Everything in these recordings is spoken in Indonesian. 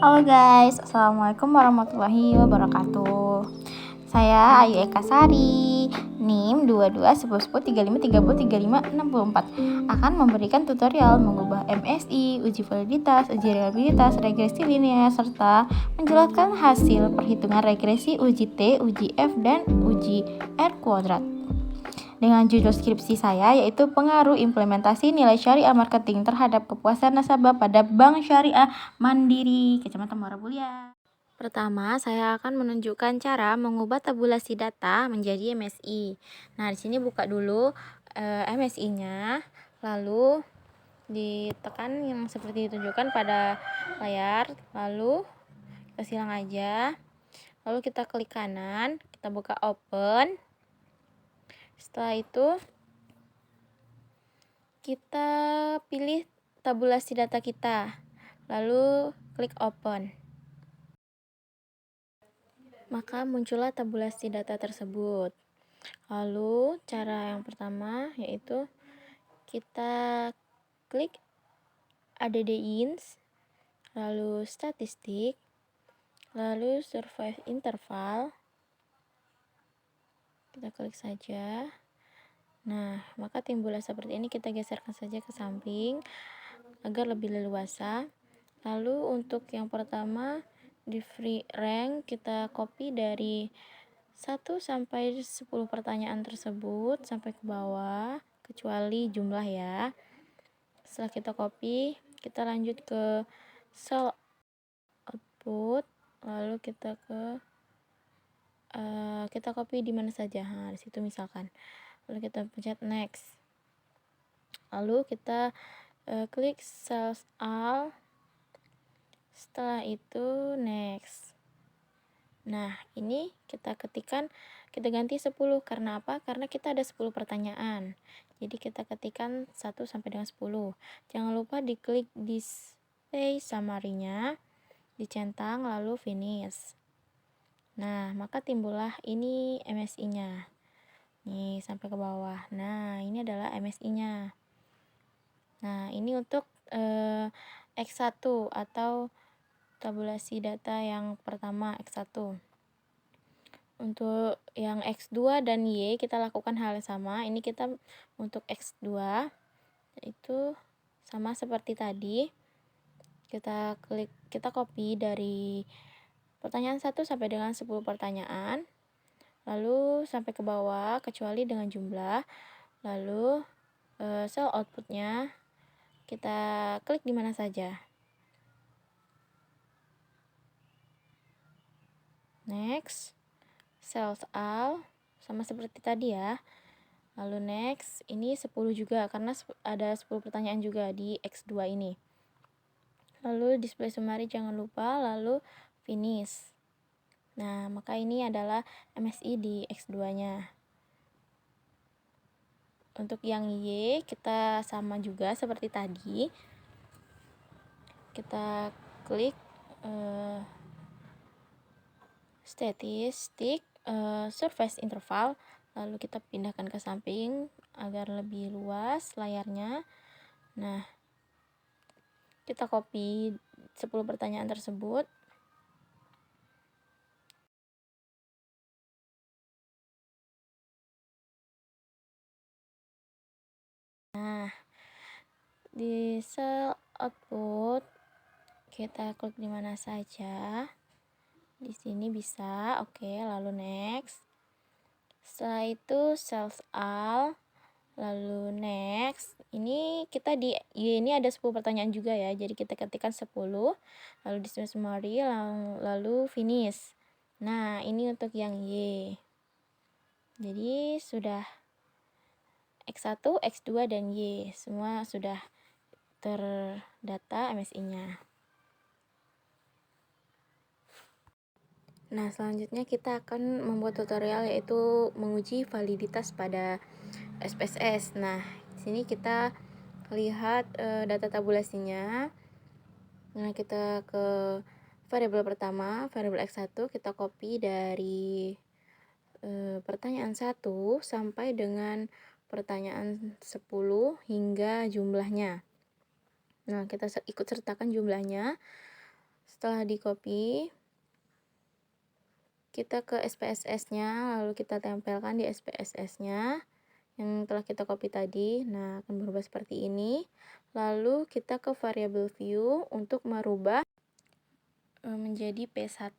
Halo guys, Assalamualaikum warahmatullahi wabarakatuh. Saya Ayu Eka Sari, NIM 22101035303564, akan memberikan tutorial mengubah MSI, uji validitas, uji reliabilitas, regresi linear, serta menjelaskan hasil perhitungan regresi uji T, uji F, dan uji R kuadrat. Dengan judul skripsi saya yaitu pengaruh implementasi nilai syariah marketing terhadap kepuasan nasabah pada Bank Syariah Mandiri, Kecamatan Muara Mulia. Pertama, saya akan menunjukkan cara mengubah tabulasi data menjadi MSI. Nah, di sini buka dulu MSI-nya, lalu ditekan yang seperti ditunjukkan pada layar, lalu kita silang aja. Lalu kita klik kanan, kita buka open. Setelah itu kita pilih tabulasi data kita, lalu klik open. Maka muncullah tabulasi data tersebut. Lalu cara yang pertama yaitu kita klik ADD-INS, lalu statistik, lalu survive interval. Kita klik saja. Nah, maka timbullah seperti ini. Kita geserkan saja ke samping agar lebih leluasa. Lalu untuk yang pertama di free rank, kita copy dari 1 sampai 10 pertanyaan tersebut sampai ke bawah, kecuali jumlah ya. Setelah kita copy, kita lanjut ke cell output, lalu kita copy di mana saja. Nah, di situ misalkan. Lalu kita pencet next. Lalu kita klik cells all. Setelah itu next. Nah, ini kita ketikkan, kita ganti 10. Karena apa? Karena kita ada 10 pertanyaan. Jadi kita ketikkan 1 sampai dengan 10. Jangan lupa diklik display summary-nya, dicentang lalu finish. Nah, maka timbullah ini MSI-nya. Nih, sampai ke bawah. Nah, ini adalah MSI-nya. Nah, ini untuk X1 atau tabulasi data yang pertama X1. Untuk yang X2 dan Y kita lakukan hal yang sama. Ini kita untuk X2 itu sama seperti tadi. Kita copy dari pertanyaan 1 sampai dengan 10 pertanyaan. Lalu sampai ke bawah kecuali dengan jumlah. Lalu cell outputnya kita klik di mana saja. Next, cells all sama seperti tadi ya. Lalu next, ini 10 juga karena ada 10 pertanyaan juga di X2 ini. Lalu display summary jangan lupa, lalu finish. Nah, maka ini adalah MSI di X2-nya. Untuk yang Y kita sama juga seperti tadi. Kita klik statistik, surface interval, lalu kita pindahkan ke samping agar lebih luas layarnya. Nah, kita copy 10 pertanyaan tersebut. Nah, di cell output kita klik di mana saja. Di sini bisa. Oke, lalu next. Setelah itu cells all, lalu next. Ini kita di Y ini ada 10 pertanyaan juga ya. Jadi kita ketikkan 10, lalu display summary, lalu finish. Nah, ini untuk yang Y. Jadi sudah X1, X2 dan Y semua sudah terdata MSI-nya. Nah, selanjutnya kita akan membuat tutorial yaitu menguji validitas pada SPSS. Nah, di sini kita lihat data tabulasinya. Nah, kita ke variabel pertama, variabel X1, kita copy dari pertanyaan 1 sampai dengan pertanyaan 10 hingga jumlahnya. Nah, kita ikut sertakan jumlahnya. Setelah di copy, kita ke SPSS-nya, lalu kita tempelkan di SPSS-nya yang telah kita copy tadi. Nah, akan berubah seperti ini. Lalu kita ke variable view untuk merubah menjadi P1,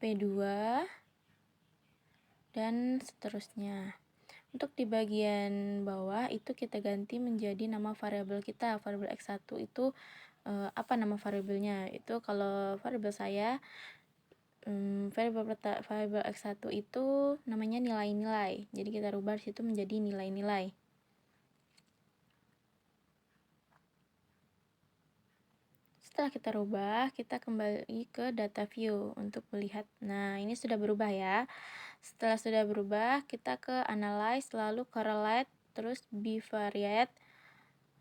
P2, dan seterusnya. Untuk di bagian bawah itu kita ganti menjadi nama variabel kita. Variabel X1 itu apa nama variabelnya? Itu kalau variabel saya variabel X1 itu namanya nilai-nilai. Jadi kita rubah di situ menjadi nilai-nilai. Setelah kita rubah, kita kembali ke data view untuk melihat. Nah, ini sudah berubah ya. Setelah sudah berubah, kita ke analyze, lalu correlate, terus bivariate.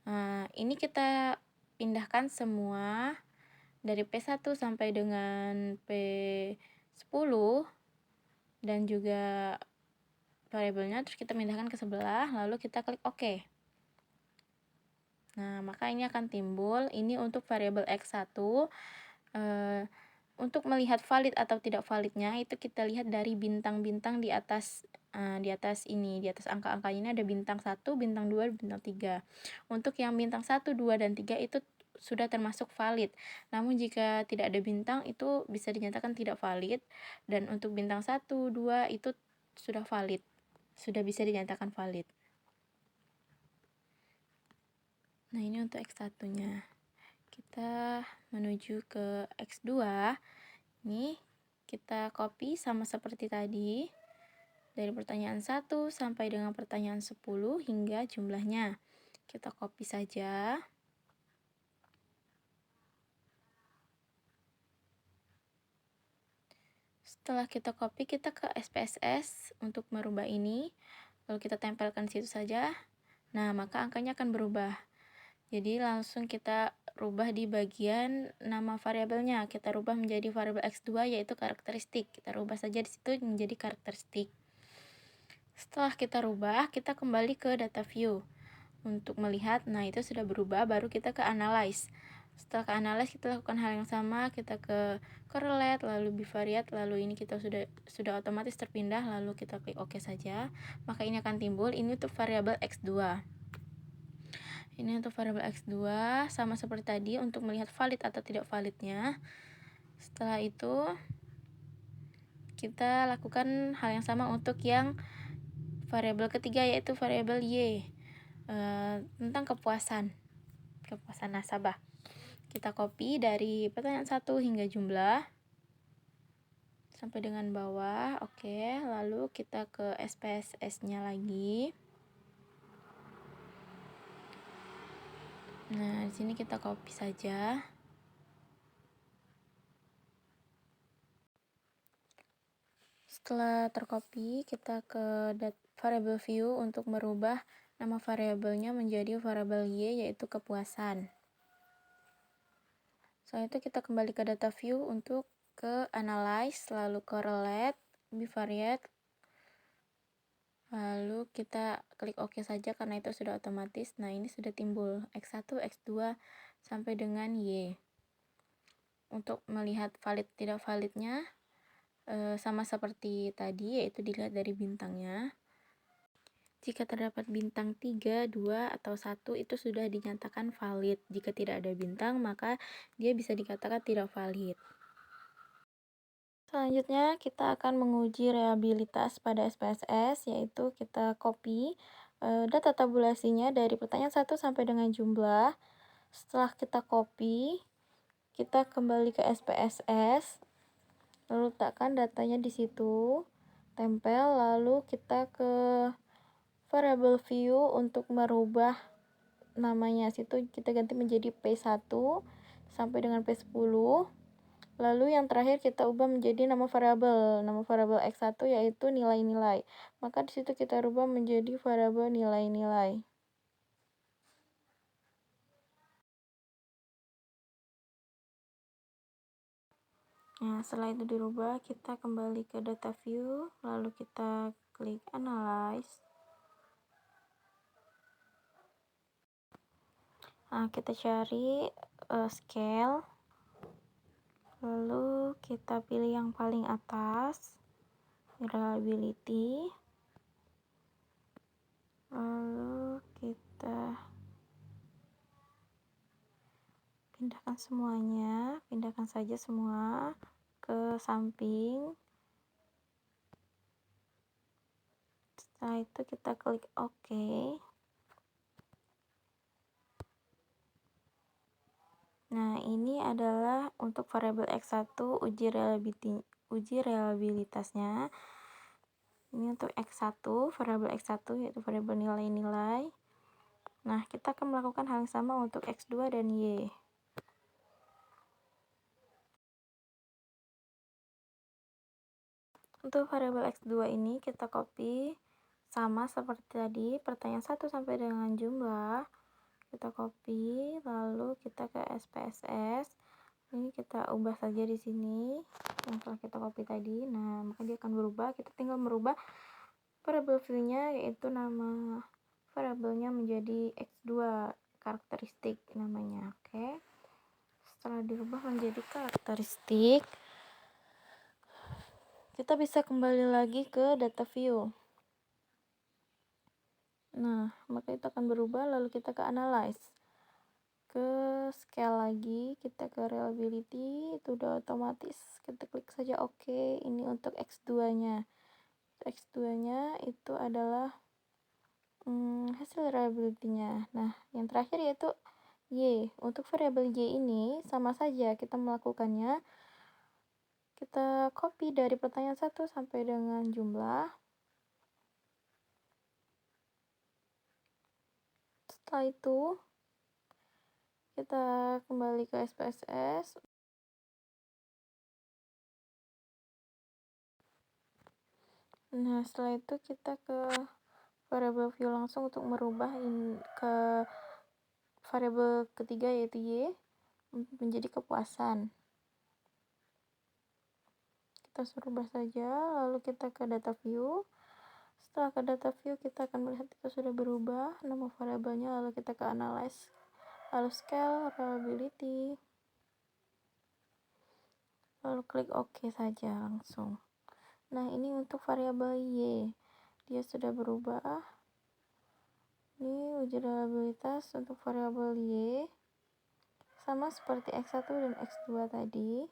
Nah, ini kita pindahkan semua dari P1 sampai dengan P10 dan juga variabelnya, terus kita pindahkan ke sebelah, lalu kita klik OK. Nah, maka ini akan timbul, ini untuk variabel X1. Untuk melihat valid atau tidak validnya, itu kita lihat dari bintang-bintang di atas ini, di atas angka-angka ini ada bintang 1, bintang 2, bintang 3. Untuk yang bintang 1, 2, dan 3 itu sudah termasuk valid. Namun jika tidak ada bintang itu bisa dinyatakan tidak valid, dan untuk bintang 1, 2 itu sudah valid. Sudah bisa dinyatakan valid. Nah, ini untuk X1-nya. Kita menuju ke X2. Ini kita copy sama seperti tadi. Dari pertanyaan 1 sampai dengan pertanyaan 10 hingga jumlahnya. Kita copy saja. Setelah kita copy, kita ke SPSS untuk merubah ini. Lalu kita tempelkan situ saja. Nah, maka angkanya akan berubah. Jadi langsung kita rubah di bagian nama variabelnya. Kita rubah menjadi variabel X2 yaitu karakteristik. Kita rubah saja di situ menjadi karakteristik. Setelah kita rubah, kita kembali ke data view untuk melihat. Nah, itu sudah berubah, baru kita ke analyze. Setelah ke analyze, kita lakukan hal yang sama, kita ke correlate, lalu bivariate, lalu ini kita sudah otomatis terpindah, lalu kita klik OK saja. Maka ini akan timbul, ini untuk variabel X2. Ini untuk variabel X2, sama seperti tadi untuk melihat valid atau tidak validnya. Setelah itu, kita lakukan hal yang sama untuk yang variabel ketiga, yaitu variabel Y. Tentang kepuasan nasabah. Kita copy dari pertanyaan 1 hingga jumlah sampai dengan bawah. Oke, lalu kita ke SPSS-nya lagi. Nah, di sini kita copy saja. Setelah tercopy, kita ke variable view untuk merubah nama variabelnya menjadi variabel Y, yaitu kepuasan. Setelah itu kita kembali ke data view untuk ke analyze, lalu correlate, bivariate, lalu kita klik OK saja karena itu sudah otomatis. Nah, ini sudah timbul X1, X2 sampai dengan Y. Untuk melihat valid tidak validnya sama seperti tadi, yaitu dilihat dari bintangnya. Jika terdapat bintang 3, 2, atau 1 itu sudah dinyatakan valid. Jika tidak ada bintang, maka dia bisa dikatakan tidak valid. Selanjutnya, kita akan menguji reliabilitas pada SPSS, yaitu kita copy data tabulasinya dari pertanyaan 1 sampai dengan jumlah. Setelah kita copy, kita kembali ke SPSS, lalu letakkan datanya di situ, tempel, lalu kita ke variable view untuk merubah namanya. Situ kita ganti menjadi P1 sampai dengan P10. Lalu yang terakhir kita ubah menjadi nama variabel X1 yaitu nilai-nilai. Maka di situ kita rubah menjadi variabel nilai-nilai. Nah, setelah itu dirubah, kita kembali ke data view, lalu kita klik analyze. Nah, kita cari scale, Lalu kita pilih yang paling atas, reliability. Lalu kita pindahkan semuanya, pindahkan saja semua ke samping. Setelah itu kita klik OK. Nah, ini adalah untuk variabel X1 uji reliabilitasnya. Ini untuk X1, variabel X1 yaitu variabel nilai-nilai. Nah, kita akan melakukan hal yang sama untuk X2 dan Y. Untuk variabel X2 ini kita copy sama seperti tadi, pertanyaan 1 sampai dengan jumlah. Kita copy, lalu kita ke SPSS. Ini kita ubah saja di sini yang telah kita copy tadi. Nah, maka dia akan berubah. Kita tinggal merubah variabel view-nya, yaitu nama variabelnya menjadi X2 karakteristik namanya. Oke. Setelah dirubah menjadi karakteristik, kita bisa kembali lagi ke data view. Nah, maka itu akan berubah, lalu kita ke analyze. Ke scale lagi, kita ke reliability, itu udah otomatis. Kita klik saja OK. Ini untuk X2-nya. X2-nya itu adalah hasil reliability-nya. Nah, yang terakhir yaitu Y. Untuk variabel Y ini sama saja kita melakukannya. Kita copy dari pertanyaan 1 sampai dengan jumlah. Setelah itu, kita kembali ke SPSS. Nah, setelah itu kita ke variabel view langsung untuk merubah ke variabel ketiga yaitu Y menjadi kepuasan. Kita rubah saja, lalu kita ke data view. Setelah ke data view, kita akan melihat itu sudah berubah nama variabelnya, lalu kita ke analyze, lalu scale, reliability, lalu klik OK saja langsung. Nah, ini untuk variabel Y, dia sudah berubah. Ini uji reliabilitas untuk variabel Y sama seperti X1 dan X2 tadi.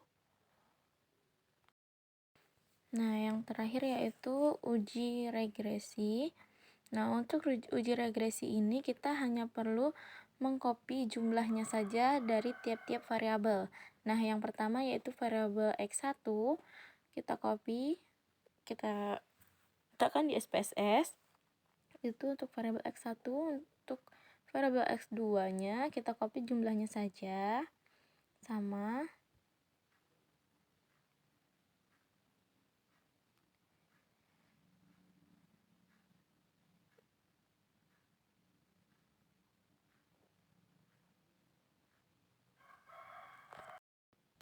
Nah, yang terakhir yaitu uji regresi. Nah, untuk uji regresi ini kita hanya perlu mengcopy jumlahnya saja dari tiap-tiap variabel. Nah, yang pertama yaitu variabel X1, kita copy, kita letakkan di SPSS. Itu untuk variabel X1. Untuk variabel X2-nya kita copy jumlahnya saja sama.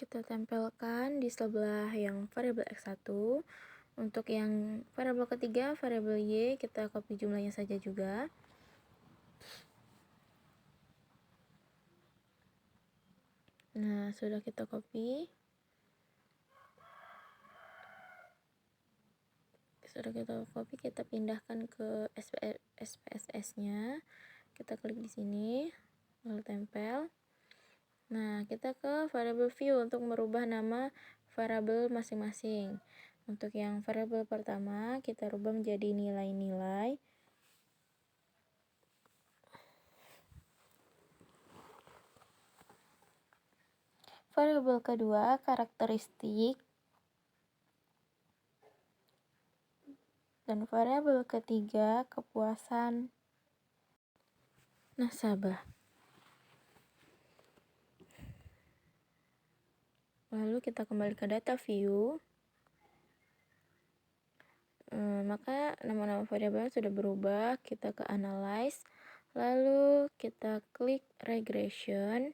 Kita tempelkan di sebelah yang variabel X1. Untuk yang variabel ketiga, variabel Y, kita copy jumlahnya saja juga. Nah, sudah kita copy. Kita pindahkan ke SPSS-nya. Kita klik di sini, lalu tempel. Nah, kita ke variabel view untuk merubah nama variabel masing-masing. Untuk yang variabel pertama, kita rubah menjadi nilai-nilai. Variabel kedua, karakteristik. Dan variabel ketiga, kepuasan nasabah. Lalu kita kembali ke data view. Maka nama-nama variabel sudah berubah. Kita ke analyze, lalu kita klik regression.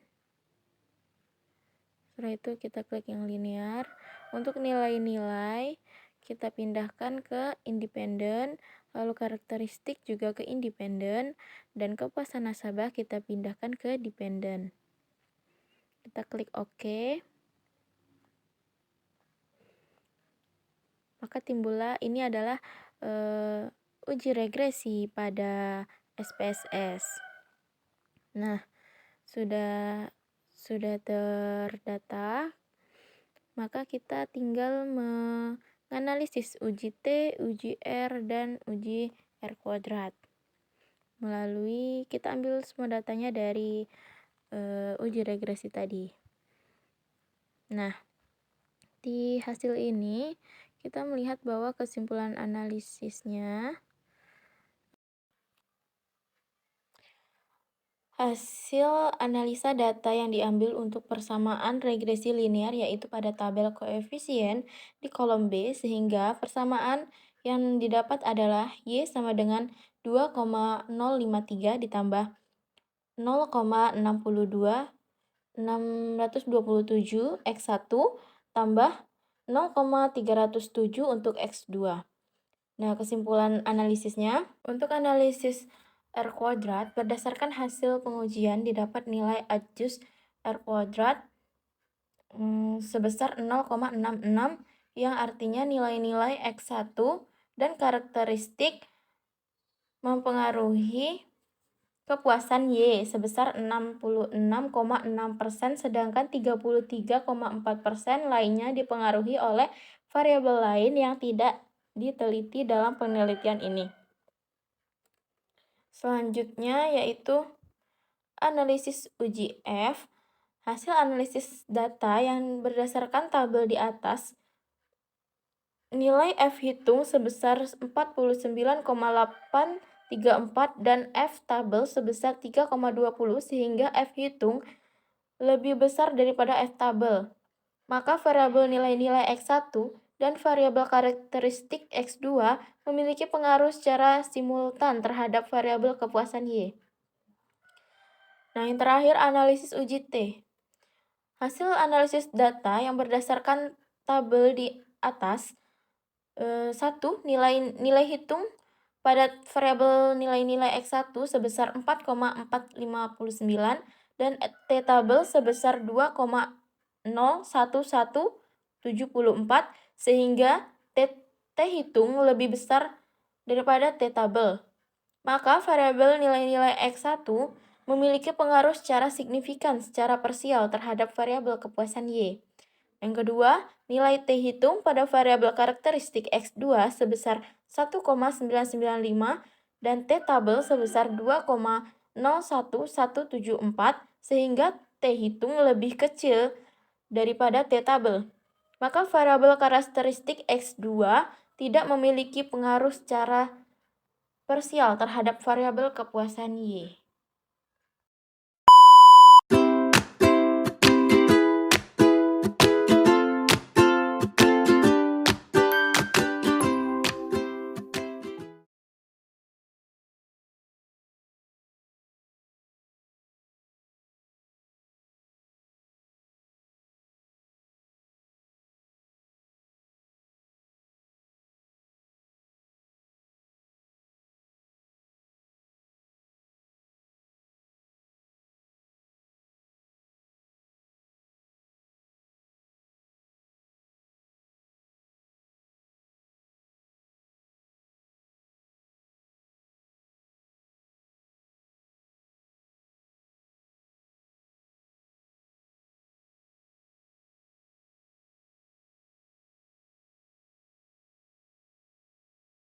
Setelah itu kita klik yang linear. Untuk nilai-nilai kita pindahkan ke independen, lalu karakteristik juga ke independen, dan kepuasan nasabah kita pindahkan ke dependen. Kita klik OK. maka timbullah ini adalah uji regresi pada SPSS. Nah, sudah terdata, maka kita tinggal menganalisis uji T, uji R, dan uji R kuadrat. Melalui kita ambil semua datanya dari uji regresi tadi. Nah, di hasil ini kita melihat bahwa kesimpulan analisisnya hasil analisa data yang diambil untuk persamaan regresi linear yaitu pada tabel koefisien di kolom B, sehingga persamaan yang didapat adalah Y sama dengan 2,053 ditambah 0,627 X1 tambah 0,307 untuk X2. Nah, kesimpulan analisisnya, untuk analisis R kuadrat, berdasarkan hasil pengujian didapat nilai adjust R kuadrat sebesar 0,66, yang artinya nilai-nilai X1 dan karakteristik mempengaruhi kepuasan Y sebesar 66,6%, sedangkan 33,4% lainnya dipengaruhi oleh variabel lain yang tidak diteliti dalam penelitian ini. Selanjutnya yaitu analisis uji F. Hasil analisis data yang berdasarkan tabel di atas, nilai F hitung sebesar 49,834 dan F tabel sebesar 3,20, sehingga F hitung lebih besar daripada F tabel. Maka variabel nilai-nilai X1 dan variabel karakteristik X2 memiliki pengaruh secara simultan terhadap variabel kepuasan Y. Nah, yang terakhir analisis uji T. Hasil analisis data yang berdasarkan tabel di atas, 1. Nilai hitung pada variabel nilai-nilai X1 sebesar 4,459 dan T tabel sebesar 2,01174, sehingga T hitung lebih besar daripada T tabel. Maka variabel nilai-nilai X1 memiliki pengaruh secara signifikan secara parsial terhadap variabel kepuasan Y. Yang kedua, nilai T hitung pada variabel karakteristik X2 sebesar 1,995 dan T tabel sebesar 2,01174, sehingga T hitung lebih kecil daripada T tabel. Maka variabel karakteristik X2 tidak memiliki pengaruh secara parsial terhadap variabel kepuasan Y.